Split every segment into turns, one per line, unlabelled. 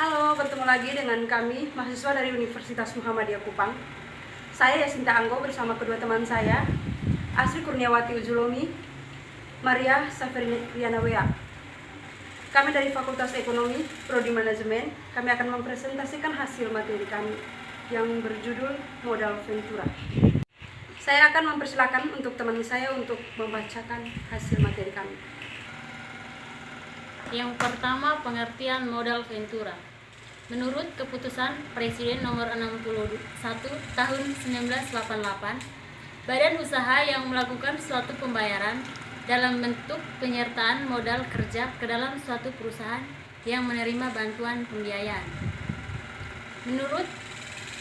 Halo, bertemu lagi dengan kami, mahasiswa dari Universitas Muhammadiyah Kupang. Saya Yasinta Anggo bersama kedua teman saya, Asri Kurniawati Uzulomi, Maria Saferiana Wea. Kami dari Fakultas Ekonomi, Prodi Manajemen. Kami akan mempresentasikan hasil materi kami yang berjudul Modal Ventura. Saya akan mempersilakan untuk teman saya untuk membacakan hasil materi kami.
Yang pertama, pengertian modal ventura. Menurut keputusan Presiden nomor 61 tahun 1988, badan usaha yang melakukan suatu pembayaran dalam bentuk penyertaan modal kerja ke dalam suatu perusahaan yang menerima bantuan pembiayaan. Menurut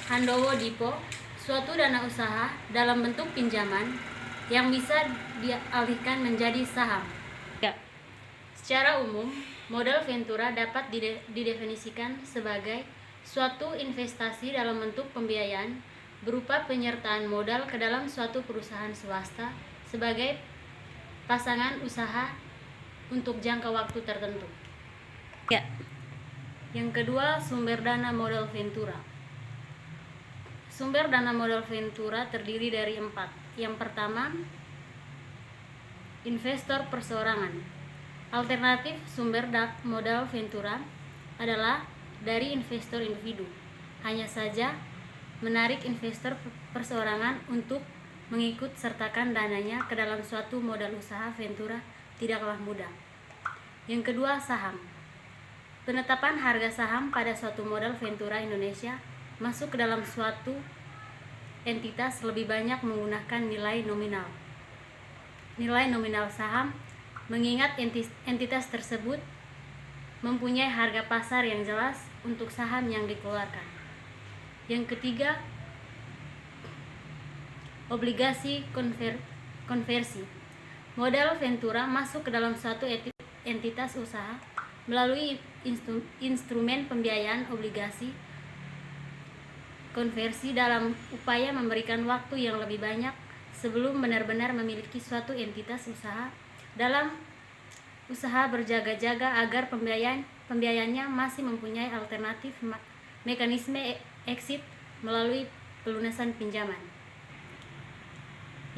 Handowo Dipo, suatu dana usaha dalam bentuk pinjaman yang bisa dialihkan menjadi saham. Secara umum, modal ventura dapat didefinisikan sebagai suatu investasi dalam bentuk pembiayaan berupa penyertaan modal ke dalam suatu perusahaan swasta sebagai pasangan usaha untuk jangka waktu tertentu. Yang kedua, sumber dana modal ventura. Sumber dana modal ventura terdiri dari 4. Yang pertama, investor perseorangan. Alternatif sumber modal ventura adalah dari investor individu. Hanya saja menarik investor perseorangan untuk mengikut sertakan dananya ke dalam suatu modal usaha ventura tidaklah mudah. Yang kedua, saham. Penetapan harga saham pada suatu modal ventura Indonesia masuk ke dalam suatu entitas lebih banyak menggunakan nilai nominal. Nilai nominal saham mengingat entitas tersebut mempunyai harga pasar yang jelas untuk saham yang dikeluarkan. Yang ketiga, obligasi konversi. Modal ventura masuk ke dalam suatu entitas usaha melalui instrumen pembiayaan obligasi konversi dalam upaya memberikan waktu yang lebih banyak sebelum benar-benar memiliki suatu entitas usaha dalam usaha berjaga-jaga agar pembiayaannya masih mempunyai alternatif mekanisme exit melalui pelunasan pinjaman.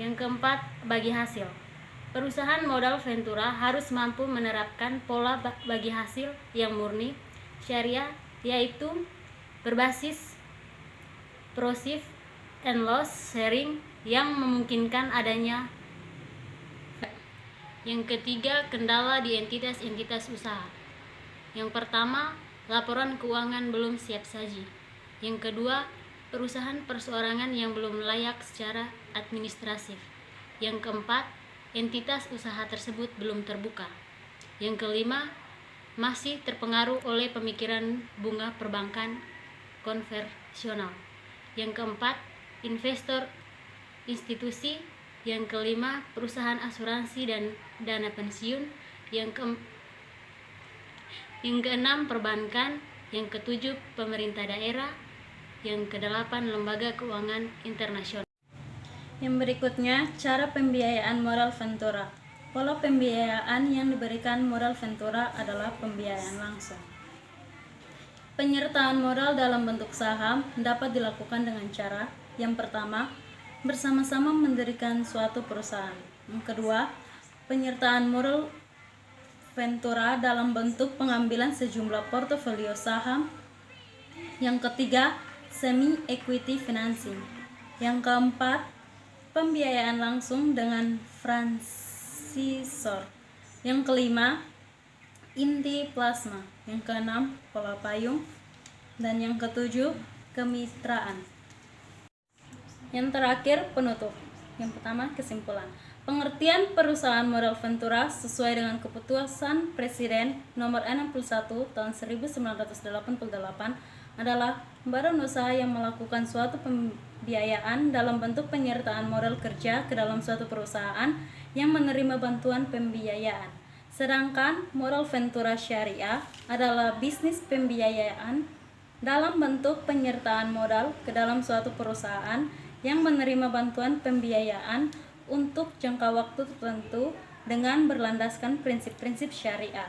Yang keempat, bagi hasil. Perusahaan modal ventura harus mampu menerapkan pola bagi hasil yang murni syariah, yaitu berbasis profit and loss sharing yang memungkinkan adanya. Yang ketiga, kendala di entitas usaha. Yang pertama, laporan keuangan belum siap saji. Yang kedua, perusahaan perseorangan yang belum layak secara administratif. Yang keempat, entitas usaha tersebut belum terbuka. Yang kelima, masih terpengaruh oleh pemikiran bunga perbankan konvensional. Yang keempat, investor institusi. Yang kelima, perusahaan asuransi dan dana pensiun. Yang keenam, perbankan. Yang ketujuh, pemerintah daerah. Yang kedelapan, lembaga keuangan internasional.
Yang berikutnya, cara pembiayaan modal ventura. Pola pembiayaan yang diberikan modal ventura adalah pembiayaan langsung. Penyertaan modal dalam bentuk saham dapat dilakukan dengan cara yang pertama, bersama-sama mendirikan suatu perusahaan. Yang kedua, penyertaan modal ventura dalam bentuk pengambilan sejumlah portofolio saham. Yang ketiga, semi equity financing. Yang keempat, pembiayaan langsung dengan franchisor. Yang kelima, inti plasma. Yang keenam, pola payung. Dan yang ketujuh, kemitraan. Yang terakhir, penutup. Yang pertama, kesimpulan. Pengertian perusahaan modal ventura sesuai dengan keputusan Presiden nomor 61 tahun 1988 adalah badan usaha yang melakukan suatu pembiayaan dalam bentuk penyertaan modal kerja ke dalam suatu perusahaan yang menerima bantuan pembiayaan. Sedangkan modal ventura syariah adalah bisnis pembiayaan dalam bentuk penyertaan modal ke dalam suatu perusahaan yang menerima bantuan pembiayaan untuk jangka waktu tertentu dengan berlandaskan prinsip-prinsip syariah.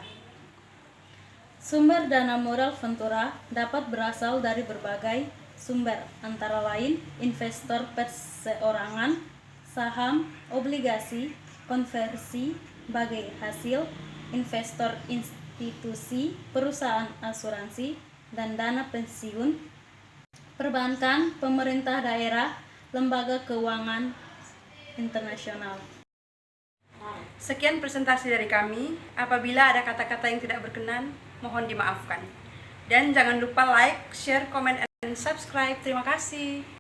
Sumber dana modal Ventura dapat berasal dari berbagai sumber, antara lain investor perseorangan, saham, obligasi, konversi, bagai hasil, investor institusi, perusahaan asuransi, dan dana pensiun, perbankan, pemerintah daerah, lembaga keuangan internasional.
Sekian presentasi dari kami. Apabila ada kata-kata yang tidak berkenan, mohon dimaafkan. Dan jangan lupa like, share, comment, and subscribe. Terima kasih.